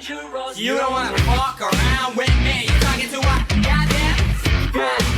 Hedgerows. You don't wanna fuck around with me. You're talking to what? Goddamn. Yeah.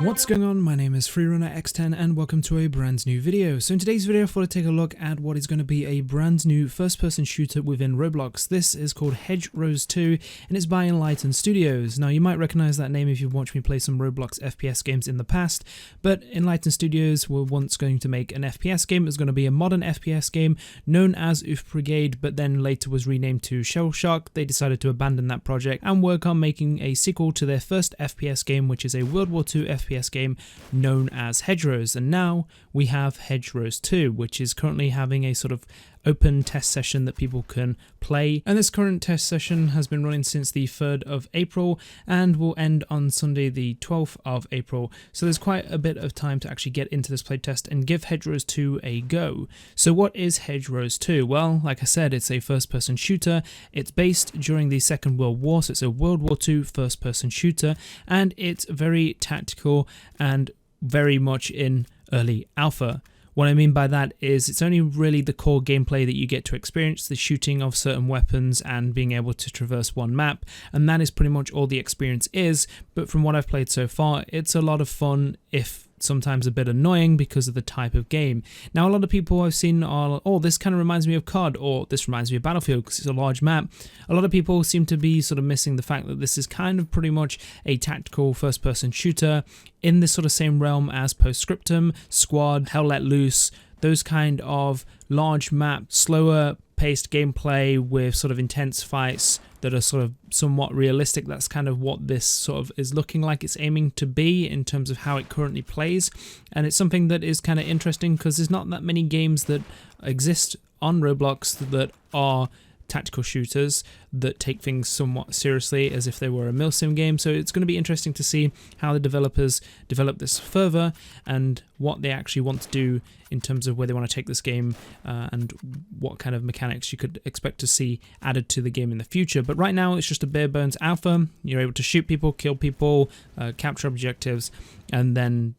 What's going on? My name is FreerunnerX10 and welcome to a brand new video. So in today's video I thought I'd take a look at what is going to be a brand new first-person shooter within Roblox. This is called Hedgerows 2 and it's by Enlightened Studios. Now you might recognize that name if you've watched me play some Roblox FPS games in the past, but Enlightened Studios were once going to make an FPS game. It was going to be a modern FPS game known as Oof Brigade, but then later was renamed to Shellshock. They decided to abandon that project and work on making a sequel to their first FPS game, which is a World War II FPS game known as Hedgerows, and now we have Hedgerows 2, which is currently having a sort of open test session that people can play, and this current test session has been running since the 3rd of April and will end on Sunday the 12th of April, so there's quite a bit of time to actually get into this playtest and give Hedgerows 2 a go. So what is Hedgerows 2? Well, like I said, it's a first-person shooter. It's based during the Second World War, so it's a World War II first-person shooter, and it's very tactical and very much in early alpha. What I mean by that is it's only really the core gameplay that you get to experience, the shooting of certain weapons and being able to traverse one map, and that is pretty much all the experience is. But from what I've played so far, it's a lot of fun, if sometimes a bit annoying because of the type of game. Now a lot of people I've seen are, oh, this kind of reminds me of COD, or this reminds me of Battlefield because it's a large map. A lot of people seem to be sort of missing the fact that this is kind of pretty much a tactical first-person shooter in this sort of same realm as Postscriptum, Squad, Hell Let Loose, those kind of large map, slower paced gameplay with sort of intense fights that are sort of somewhat realistic. That's kind of what this sort of is looking like it's aiming to be in terms of how it currently plays, and it's something that is kind of interesting because there's not that many games that exist on Roblox that are tactical shooters that take things somewhat seriously as if they were a milsim game. So it's going to be interesting to see how the developers develop this further and what they actually want to do in terms of where they want to take this game and what kind of mechanics you could expect to see added to the game in the future. But right now it's just a bare bones alpha. You're able to shoot people, kill people, capture objectives, and then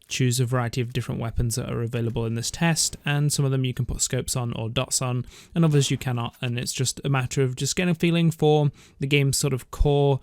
choose a variety of different weapons that are available in this test, and some of them you can put scopes on or dots on, and others you cannot, and it's just a matter of just getting a feeling for the game's sort of core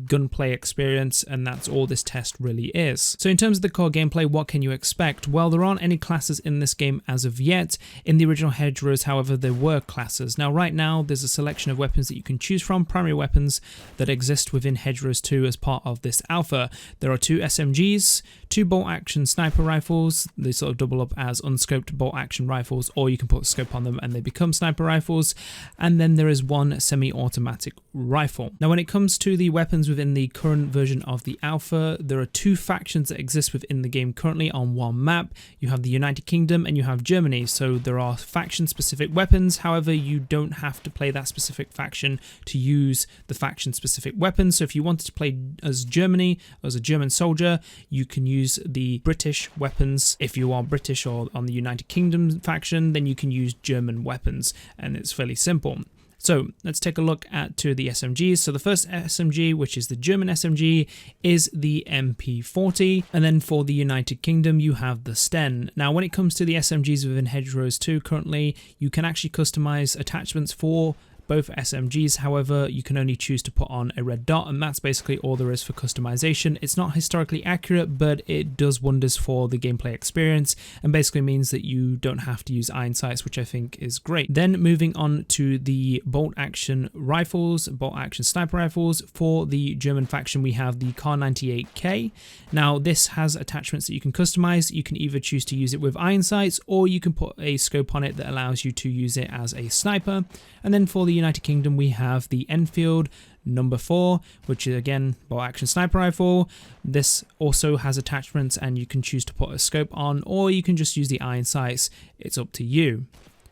gunplay experience, and that's all this test really is. So in terms of the core gameplay, what can you expect? Well, there aren't any classes in this game as of yet. In the original Hedgerows, however, there were classes. Now right now there's a selection of weapons that you can choose from, primary weapons that exist within Hedgerows 2 as part of this alpha. There are 2 SMGs, 2 bolt action sniper rifles. They sort of double up as unscoped bolt action rifles, or you can put a scope on them and they become sniper rifles, and then there is 1 semi-automatic rifle. Now when it comes to the weapons within the current version of the alpha, there are 2 factions that exist within the game currently on one map. You have the United Kingdom and you have Germany, so there are faction specific weapons. However, you don't have to play that specific faction to use the faction specific weapons. So if you wanted to play as Germany, as a German soldier, you can use the British weapons. If you are British or on the United Kingdom faction, then you can use German weapons, and it's fairly simple. So let's take a look at 2 of the SMGs. So the first SMG, which is the German SMG, is the MP40. And then for the United Kingdom, you have the Sten. Now, when it comes to the SMGs within Hedgerows 2, currently, you can actually customize attachments for both SMGs. However, you can only choose to put on a red dot, and that's basically all there is for customization. It's not historically accurate, but it does wonders for the gameplay experience and basically means that you don't have to use iron sights, which I think is great. Then moving on to the bolt action rifles, bolt action sniper rifles. For the German faction, we have the Kar 98K. Now this has attachments that you can customize. You can either choose to use it with iron sights, or you can put a scope on it that allows you to use it as a sniper. And then for the United Kingdom, we have the Enfield number 4, which is again bolt action sniper rifle. This also has attachments and you can choose to put a scope on, or you can just use the iron sights. It's up to you.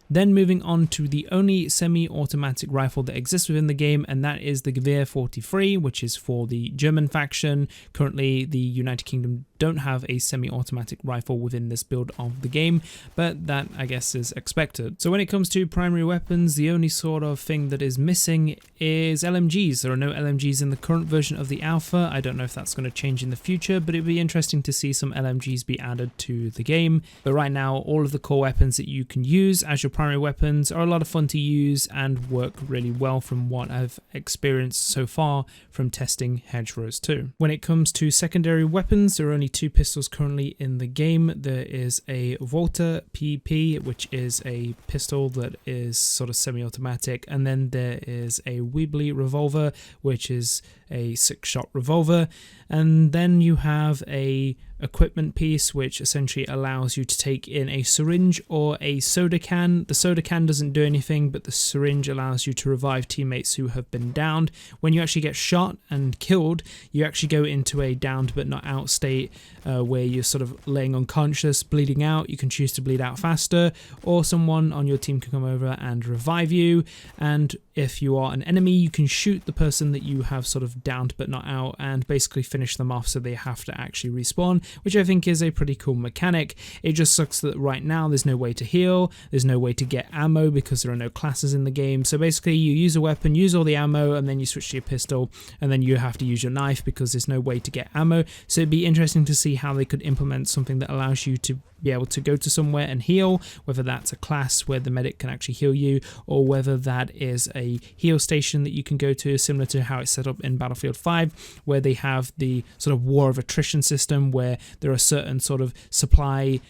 Then moving on to the only semi-automatic rifle that exists within the game, and that is the Gewehr 43, which is for the German faction. Currently, the United Kingdom don't have a semi-automatic rifle within this build of the game, but that I guess is expected. So when it comes to primary weapons, the only sort of thing that is missing is LMGs. There are no LMGs in the current version of the alpha. I don't know if that's going to change in the future, but it'd be interesting to see some LMGs be added to the game. But right now, all of the core weapons that you can use as your primary weapons are a lot of fun to use and work really well from what I've experienced so far from testing Hedgerows 2. When it comes to secondary weapons, there are only 2 pistols currently in the game. There is a Volta PP, which is a pistol that is sort of semi-automatic, and then there is a Weebly revolver, which is a 6-shot revolver, and then you have a equipment piece which essentially allows you to take in a syringe or a soda can. The soda can doesn't do anything, but the syringe allows you to revive teammates who have been downed. When you actually get shot and killed, you actually go into a downed but not out state where you're sort of laying unconscious, bleeding out. You can choose to bleed out faster, or someone on your team can come over and revive you, and if you are an enemy, you can shoot the person that you have sort of downed but not out and basically finish them off so they have to actually respawn, which I think is a pretty cool mechanic. It just sucks that right now there's no way to heal, there's no way to get ammo because there are no classes in the game. So basically you use a weapon, use all the ammo, and then you switch to your pistol, and then you have to use your knife because there's no way to get ammo. So it'd be interesting to see how they could implement something that allows you to be able to go to somewhere and heal, whether that's a class where the medic can actually heal you, or whether that is a heal station that you can go to, similar to how it's set up in Battlefield 5, where they have the sort of war of attrition system where there are certain sort of supply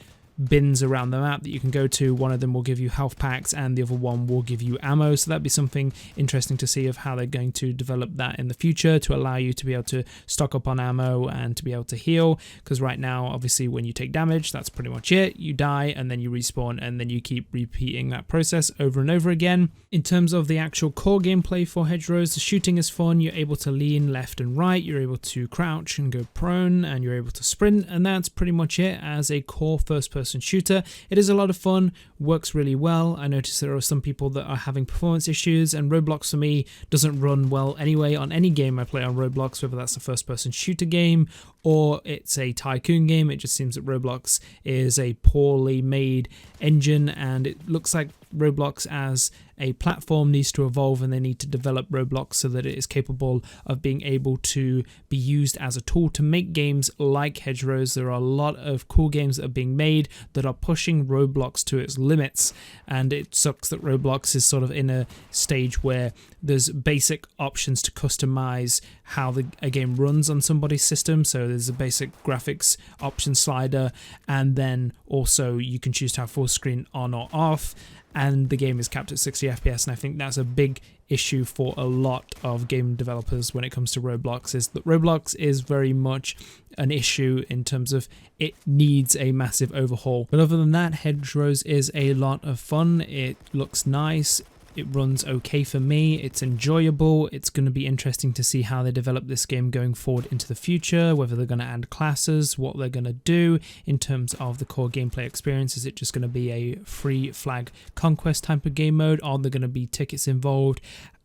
bins around the map that you can go to. One of them will give you health packs and the other one will give you ammo, so that'd be something interesting to see of how they're going to develop that in the future to allow you to be able to stock up on ammo and to be able to heal, because right now obviously when you take damage, that's pretty much it. You die and then you respawn, and then you keep repeating that process over and over again. In terms of the actual core gameplay for Hedgerows, the shooting is fun. You're able to lean left and right, you're able to crouch and go prone, and you're able to sprint, and that's pretty much it as a core first-person shooter. It is a lot of fun, works really well. I noticed there are some people that are having performance issues, and Roblox for me doesn't run well anyway on any game I play on Roblox, whether that's a first-person shooter game or it's a tycoon game. It just seems that Roblox is a poorly made engine, and it looks like Roblox as a platform needs to evolve, and they need to develop Roblox so that it is capable of being able to be used as a tool to make games like Hedgerows. There are a lot of cool games that are being made that are pushing Roblox to its limits, and it sucks that Roblox is sort of in a stage where there's basic options to customize how a game runs on somebody's system. So there's a basic graphics option slider, and then also you can choose to have full screen on or off, and the game is capped at 60 FPS, and I think that's a big issue for a lot of game developers when it comes to Roblox, is that Roblox is very much an issue in terms of it needs a massive overhaul. But other than that, Hedgerows is a lot of fun. It looks nice. It runs okay for me. It's enjoyable. It's going to be interesting to see how they develop this game going forward into the future, whether they're going to add classes, what they're going to do in terms of the core gameplay experience. Is it just going to be a free flag conquest type of game mode? Are there going to be tickets involved?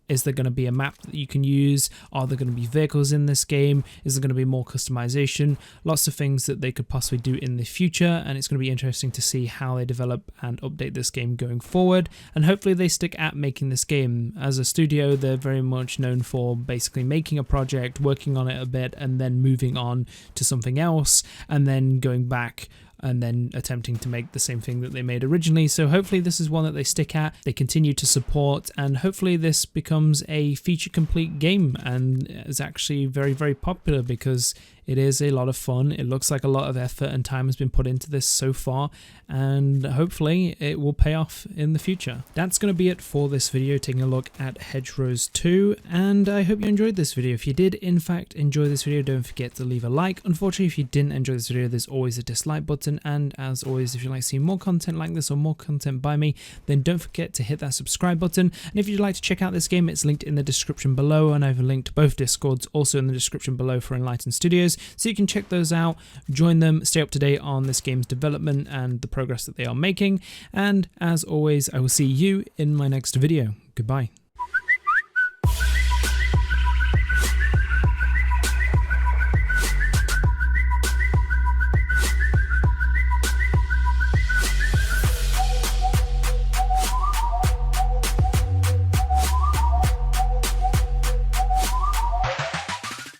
Is there going to be a map that you can use? Are there going to be vehicles in this game? Is there going to be more customization? Lots of things that they could possibly do in the future, and it's going to be interesting to see how they develop and update this game going forward, and hopefully they stick at making this game. As a studio, they're very much known for basically making a project, working on it a bit, and then moving on to something else, and then going back and then attempting to make the same thing that they made originally. So hopefully this is one that they stick at, they continue to support, and hopefully this becomes a feature complete game and is actually very, very popular, because it is a lot of fun. It looks like a lot of effort and time has been put into this so far, and hopefully it will pay off in the future. That's going to be it for this video, taking a look at Hedgerows 2, and I hope you enjoyed this video. If you did in fact enjoy this video, don't forget to leave a like. Unfortunately, if you didn't enjoy this video, there's always a dislike button, and as always, if you'd like to see more content like this or more content by me, then don't forget to hit that subscribe button. And if you'd like to check out this game, it's linked in the description below, and I've linked both Discords also in the description below for Enlightened Studios, so you can check those out, join them, stay up to date on this game's development and the progress that they are making. And as always, I will see you in my next video. Goodbye.